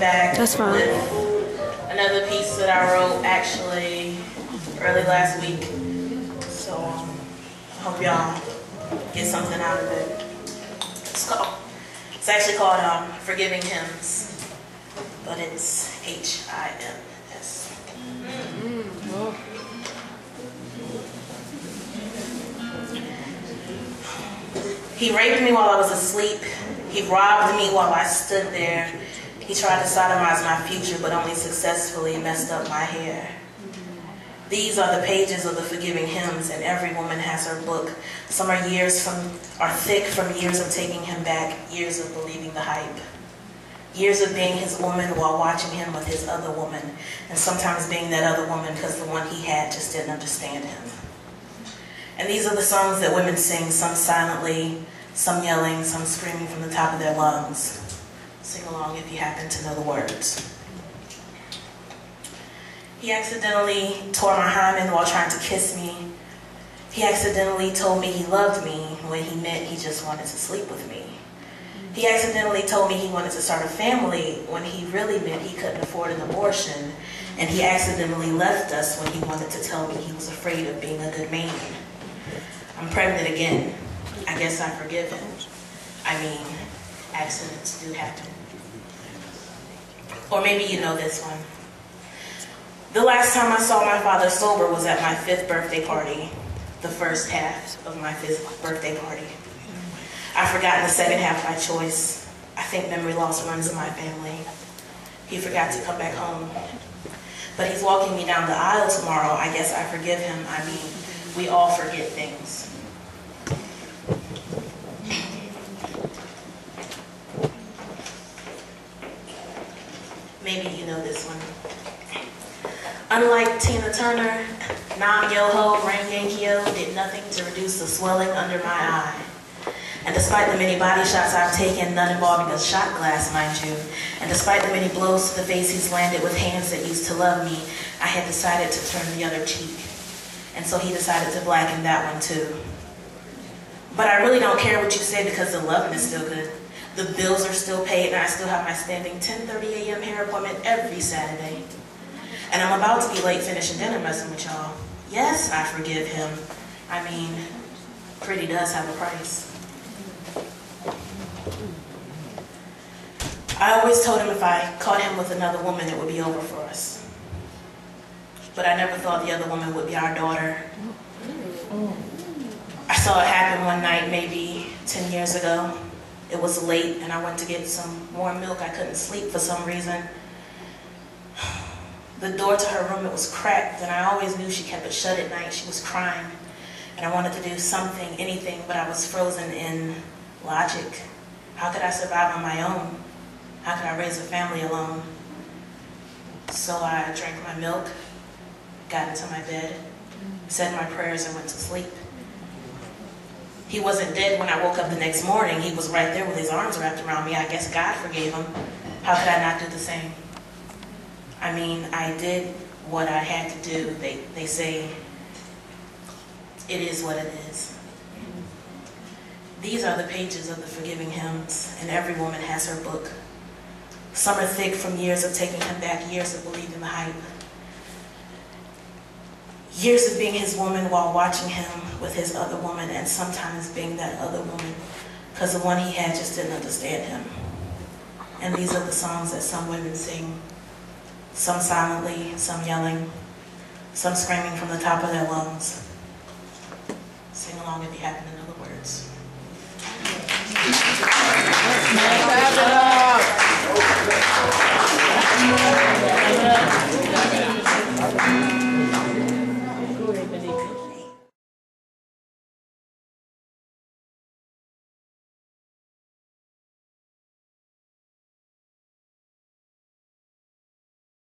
back That's fine. with another piece that I wrote actually early last week. So I hope y'all get something out of it. It's actually called Forgiving Hymns, but it's H-I-M-S. He raped me while I was asleep. He robbed me while I stood there. He tried to sodomize my future, but only successfully messed up my hair. These are the pages of the Forgiving Hymns, and every woman has her book. Some are thick from years of taking him back, years of believing the hype. Years of being his woman while watching him with his other woman, and sometimes being that other woman because the one he had just didn't understand him. And these are the songs that women sing, some silently, some yelling, some screaming from the top of their lungs. Sing along if you happen to know the words. He accidentally tore my hymen while trying to kiss me. He accidentally told me he loved me when he meant he just wanted to sleep with me. He accidentally told me he wanted to start a family when he really meant he couldn't afford an abortion. And he accidentally left us when he wanted to tell me he was afraid of being a good man. I'm pregnant again. I guess I forgive him. I mean, accidents do happen. Or maybe you know this one. The last time I saw my father sober was at my 5th birthday party. The first half of my 5th birthday party. I've forgotten the second half by choice. I think memory loss runs in my family. He forgot to come back home. But he's walking me down the aisle tomorrow. I guess I forgive him. I mean, we all forget things. Maybe you know this one. Unlike Tina Turner, Nam Yoho, Brain Yankee-O did nothing to reduce the swelling under my eye. And despite the many body shots I've taken, none involving a shot glass, mind you, and despite the many blows to the face he's landed with hands that used to love me, I had decided to turn the other cheek. And so he decided to blacken that one too. But I really don't care what you say because the loving is still good. The bills are still paid and I still have my standing 10:30 a.m. hair appointment every Saturday. And I'm about to be late finishing dinner messing with y'all. Yes, I forgive him. I mean, pretty does have a price. I always told him if I caught him with another woman, it would be over for us. But I never thought the other woman would be our daughter. I saw it happen one night, maybe 10 years ago. It was late and I went to get some warm milk. I couldn't sleep for some reason. The door to her room, it was cracked, and I always knew she kept it shut at night. She was crying, and I wanted to do something, anything, but I was frozen in logic. How could I survive on my own? How could I raise a family alone? So I drank my milk, got into my bed, said my prayers, and went to sleep. He wasn't dead when I woke up the next morning. He was right there with his arms wrapped around me. I guess God forgave him. How could I not do the same? I mean, I did what I had to do. They say it is what it is. These are the pages of the Forgiving Hymns, and every woman has her book. Some are thick from years of taking him back, years of believing the hype. Years of being his woman while watching him with his other woman, and sometimes being that other woman because the one he had just didn't understand him. And these are the songs that some women sing. Some silently, some yelling, some screaming from the top of their lungs. Sing along if you happen to know the words. Clap it up.